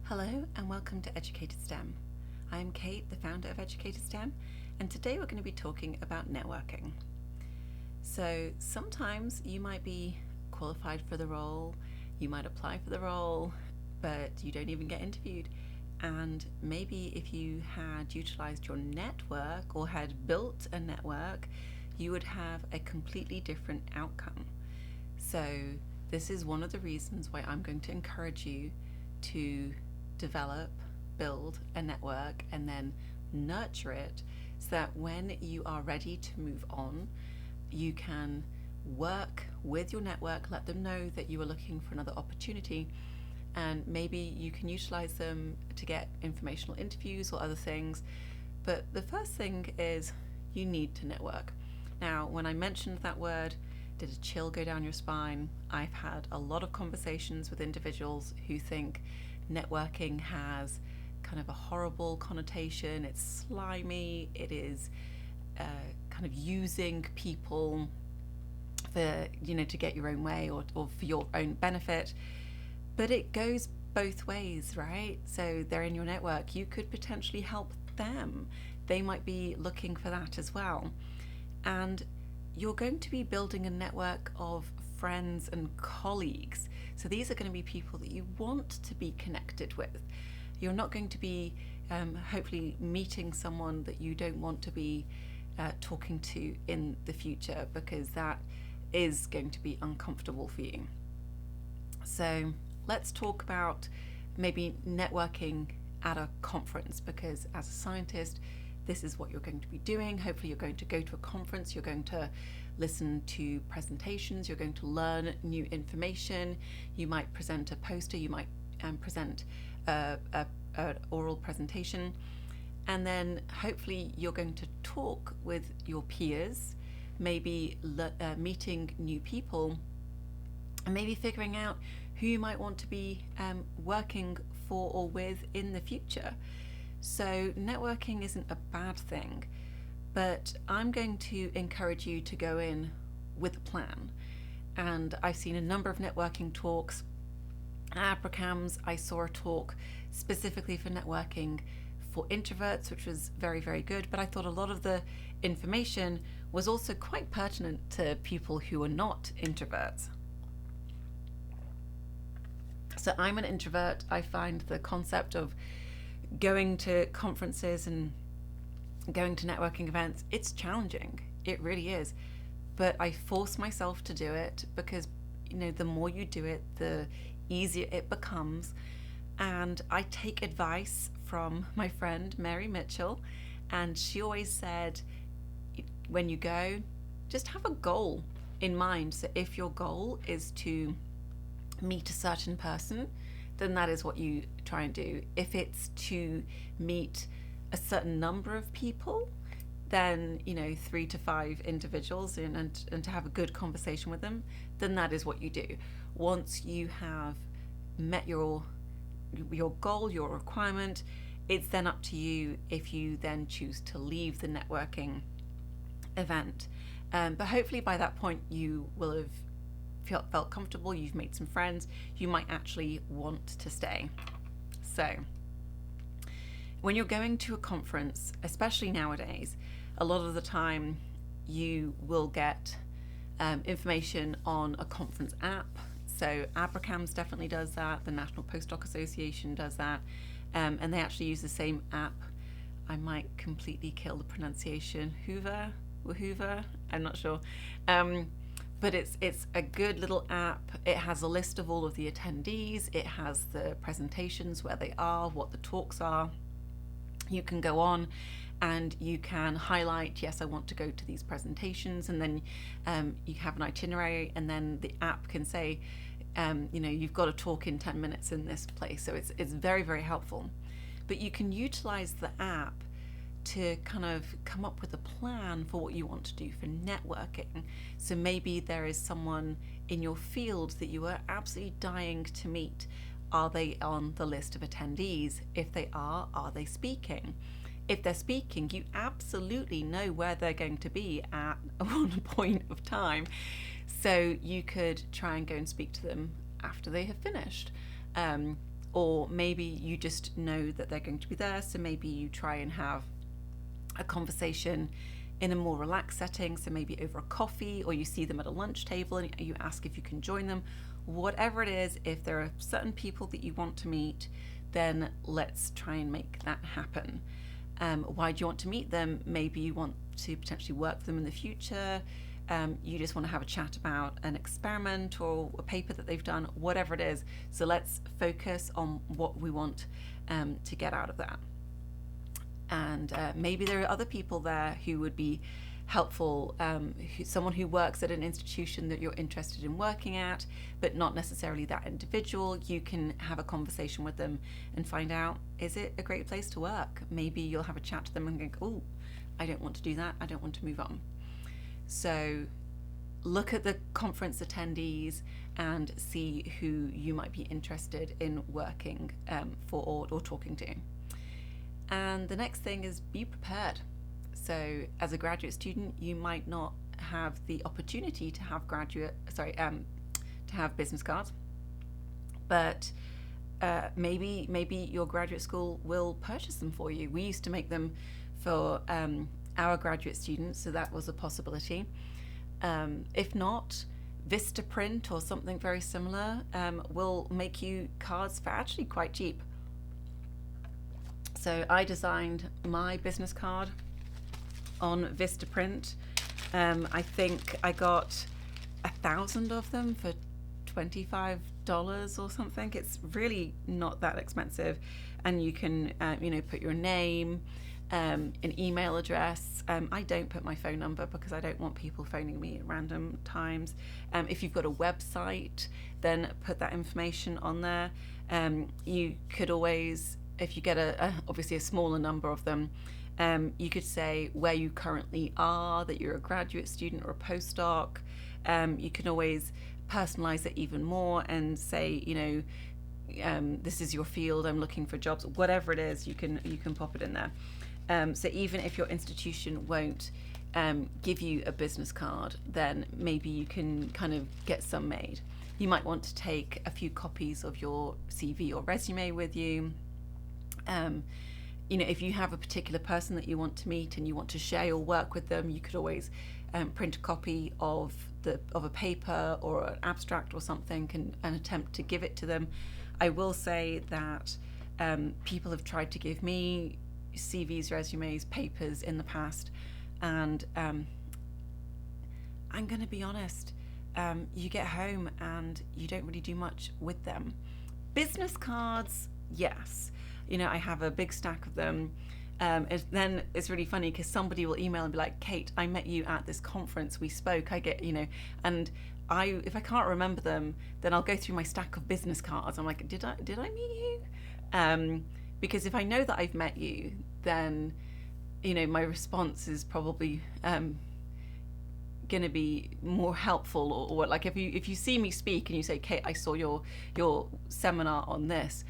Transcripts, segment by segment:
Hello and welcome to Educated STEM. I am Kate, the founder of Educated STEM, and today we're going to be talking about networking. So sometimes you might be qualified for the role, you might apply for the role, but you don't even get interviewed. And maybe if you had utilized your network or had built a network, you would have a completely different outcome. So this is one of the reasons why I'm going to encourage you to develop, build a network, and then nurture it so that when you are ready to move on, you can work with your network, let them know that you are looking for another opportunity, and maybe you can utilize them to get informational interviews or other things. But the first thing is you need to network. Now, when I mentioned that word, did a chill go down your spine? I've had a lot of conversations with individuals who think networking has kind of a horrible connotation. It's slimy. It is kind of using people for, to get your own way or for your own benefit. But it goes both ways, right? So they're in your network. You could potentially help them. They might be looking for that as well. And you're going to be building a network of friends and colleagues. So these are going to be people that you want to be connected with. You're not going to be hopefully meeting someone that you don't want to be talking to in the future, because that is going to be uncomfortable for you. So let's talk about maybe networking at a conference, because as a scientist, this is what you're going to be doing. Hopefully you're going to go to a conference, you're going to listen to presentations, you're going to learn new information, you might present a poster, you might present an oral presentation, and then hopefully you're going to talk with your peers, maybe meeting new people, and maybe figuring out who you might want to be working for or with in the future. So networking isn't a bad thing, but I'm going to encourage you to go in with a plan. And I've seen a number of networking talks. At Abracams, I saw a talk specifically for networking for introverts, which was very, very good. But I thought a lot of the information was also quite pertinent to people who are not introverts. So I'm an introvert. I find the concept of going to conferences and going to networking events, it's challenging. It really is. But I force myself to do it because, the more you do it, the easier it becomes. And I take advice from my friend Mary Mitchell, and she always said, when you go, just have a goal in mind. So if your goal is to meet a certain person, then that is what you try and do. If it's to meet a certain number of people, then 3 to 5 individuals and to have a good conversation with them, then that is what you do. Once you have met your goal, your requirement, it's then up to you if you then choose to leave the networking event. But hopefully by that point you will have felt comfortable, you've made some friends, you might actually want to stay. So when you're going to a conference, especially nowadays, a lot of the time you will get information on a conference app. So Abracams definitely does that, the National Postdoc Association does that, and they actually use the same app. I might completely kill the pronunciation, Hoover, I'm not sure. But it's a good little app. It has a list of all of the attendees. It has the presentations, where they are, what the talks are. You can go on and you can highlight, yes, I want to go to these presentations, and then you have an itinerary, and then the app can say, you've got to talk in 10 minutes in this place. So it's very, very helpful. But you can utilize the app to kind of come up with a plan for what you want to do for networking. So maybe there is someone in your field that you are absolutely dying to meet. Are they on the list of attendees? If they are they speaking? If they're speaking, you absolutely know where they're going to be at one point of time. So you could try and go and speak to them after they have finished. or maybe you just know that they're going to be there, so maybe you try and have a conversation in a more relaxed setting, so maybe over a coffee, or you see them at a lunch table and you ask if you can join them. Whatever it is, if there are certain people that you want to meet, then let's try and make that happen. Why do you want to meet them? Maybe you want to potentially work with them in the future. You just want to have a chat about an experiment or a paper that they've done, whatever it is. So let's focus on what we want to get out of that. And maybe there are other people there who would be helpful, someone who works at an institution that you're interested in working at, but not necessarily that individual. You can have a conversation with them and find out, is it a great place to work? Maybe you'll have a chat to them and go, oh, I don't want to do that, I don't want to move on. So look at the conference attendees and see who you might be interested in working for or talking to. And the next thing is be prepared. So as a graduate student, you might not have the opportunity to have to have business cards, but maybe your graduate school will purchase them for you. We used to make them for our graduate students, so that was a possibility. If not, Vistaprint or something very similar will make you cards for actually quite cheap. So I designed my business card on Vistaprint. I think I got 1,000 of them for $25 or something. It's really not that expensive, and you can put your name, an email address. I don't put my phone number because I don't want people phoning me at random times. If you've got a website, then put that information on there. You could always, if you get obviously a smaller number of them, you could say where you currently are, that you're a graduate student or a postdoc. You can always personalize it even more and say, this is your field, I'm looking for jobs, whatever it is, you can pop it in there. So even if your institution won't give you a business card, then maybe you can kind of get some made. You might want to take a few copies of your CV or resume with you. If you have a particular person that you want to meet and you want to share your work with them, you could always print a copy of a paper or an abstract or something and attempt to give it to them. I will say that people have tried to give me CVs, resumes, papers in the past, and I'm going to be honest, you get home and you don't really do much with them. Business cards, yes. I have a big stack of them. Then it's really funny because somebody will email and be like, Kate, I met you at this conference, we spoke, I get, and if I can't remember them, then I'll go through my stack of business cards. I'm like, did I meet you? Because if I know that I've met you, then, my response is probably going to be more helpful, or like if you see me speak and you say, Kate, I saw your seminar on this,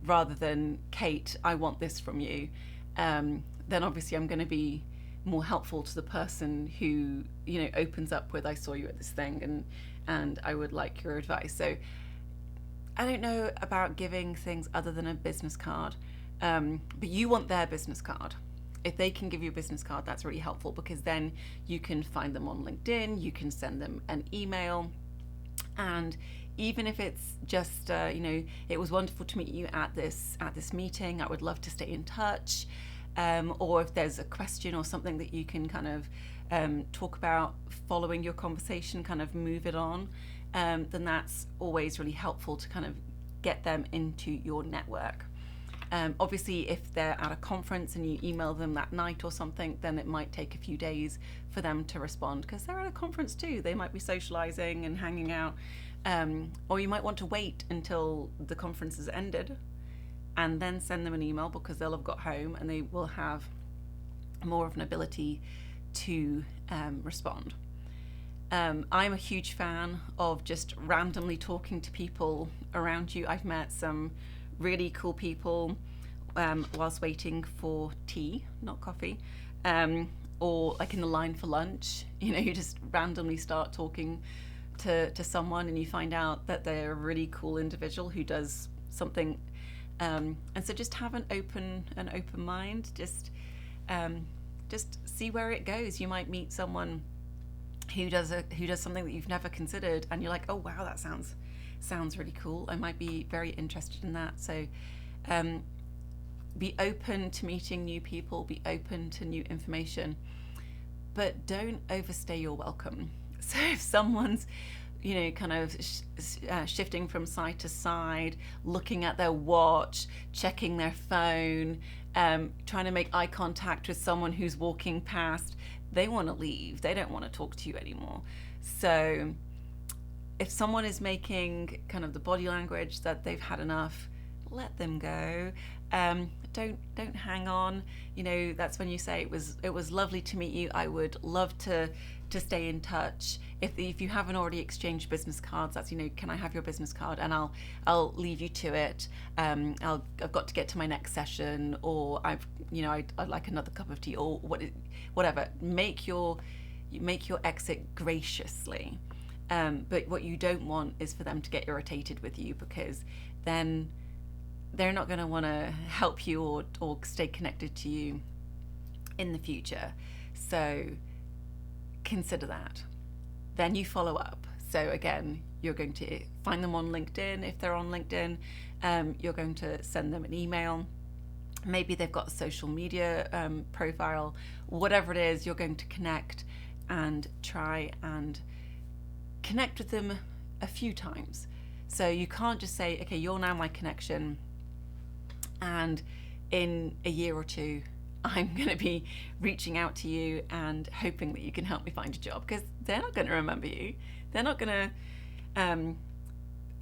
rather than Kate, I want this from you, then obviously I'm going to be more helpful to the person who opens up with, I saw you at this thing and I would like your advice. So I don't know about giving things other than a business card, but you want their business card. If they can give you a business card, that's really helpful, because then you can find them on LinkedIn, you can send them an email, and even if it's just it was wonderful to meet you at this meeting, I would love to stay in touch, or if there's a question or something that you can kind of talk about following your conversation, kind of move it on, then that's always really helpful to kind of get them into your network. Obviously, if they're at a conference and you email them that night or something, then it might take a few days for them to respond, because they're at a conference too. They might be socializing and hanging out, or you might want to wait until the conference has ended and then send them an email, because they'll have got home and they will have more of an ability to respond. I'm a huge fan of just randomly talking to people around you. I've met some really cool people whilst waiting for tea, not coffee, or like in the line for lunch. You just randomly start talking to someone and you find out that they're a really cool individual who does something. And so just have an open mind. Just see where it goes. You might meet someone who does something that you've never considered, and you're like, oh wow, that sounds really cool. I might be very interested in that. So be open to meeting new people, be open to new information, but don't overstay your welcome. So if someone's kind of shifting from side to side, looking at their watch, checking their phone, trying to make eye contact with someone who's walking past, they want to leave. They don't want to talk to you anymore. So if someone is making kind of the body language that they've had enough, let them go. Don't hang on. That's when you say it was lovely to meet you. I would love to stay in touch. If you haven't already exchanged business cards, that's can I have your business card, and I'll leave you to it. I've got to get to my next session, or I'd like another cup of tea, or whatever. Make your exit graciously. But what you don't want is for them to get irritated with you, because then they're not going to want to help you or stay connected to you in the future. So consider that. Then you follow up. So again, you're going to find them on LinkedIn. If they're on LinkedIn, you're going to send them an email. Maybe they've got a social media profile. Whatever it is, you're going to connect and try and connect with them a few times. So you can't just say, okay, you're now my connection, and in a year or two I'm going to be reaching out to you and hoping that you can help me find a job, because they're not going to remember you. They're not going to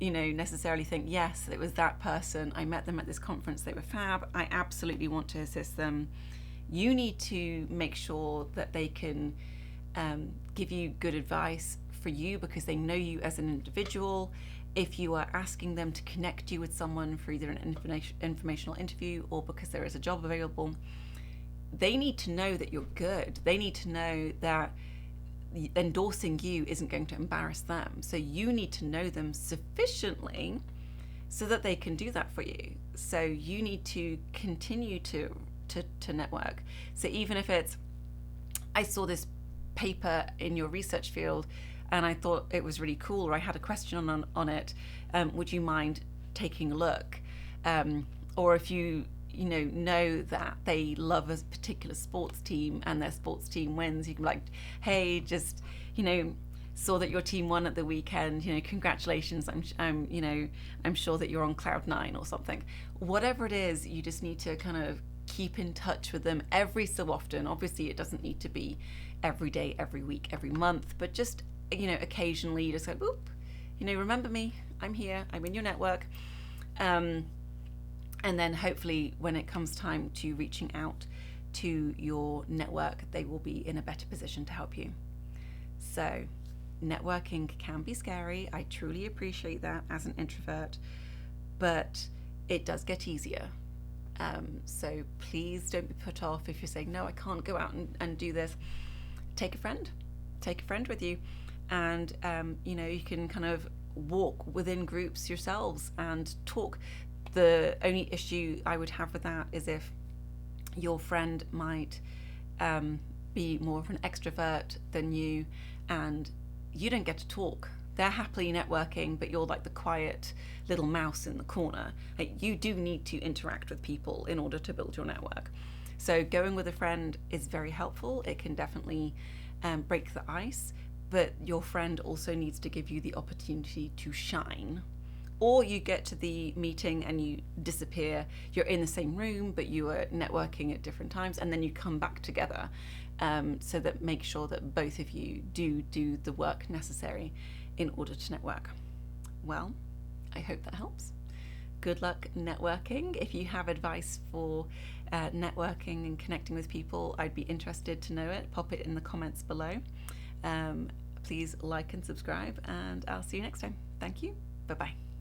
necessarily think, yes, it was that person, I met them at this conference, they were fab, I absolutely want to assist them. You need to make sure that they can give you good advice for you, because they know you as an individual. If you are asking them to connect you with someone for either an informational interview or because there is a job available, they need to know that you're good. They need to know that endorsing you isn't going to embarrass them. So you need to know them sufficiently so that they can do that for you. So you need to continue to network. So even if it's, I saw this paper in your research field and I thought it was really cool, or I had a question on it, would you mind taking a look? Or if you know that they love a particular sports team and their sports team wins, you can be like, hey, just saw that your team won at the weekend, congratulations, I'm sure that you're on cloud 9 or something. Whatever it is, you just need to kind of keep in touch with them every so often. Obviously it doesn't need to be every day, every week, every month, but just occasionally you just go, oop, remember me, I'm here, I'm in your network. And then hopefully when it comes time to reaching out to your network, they will be in a better position to help you. So networking can be scary. I truly appreciate that as an introvert, but it does get easier. So please don't be put off if you're saying, no, I can't go out and do this. Take a friend with you, and you can kind of walk within groups yourselves and talk. The only issue I would have with that is if your friend might be more of an extrovert than you, and you don't get to talk. They're happily networking, but you're like the quiet little mouse in the corner. You do need to interact with people in order to build your network. So going with a friend is very helpful. It can definitely break the ice, but your friend also needs to give you the opportunity to shine. Or you get to the meeting and you disappear. You're in the same room, but you are networking at different times, and then you come back together. So that make sure that both of you do the work necessary in order to network. Well, I hope that helps. Good luck networking. If you have advice for networking and connecting with people, I'd be interested to know it. Pop it in the comments below. Please like and subscribe, and I'll see you next time. Thank you. Bye-bye.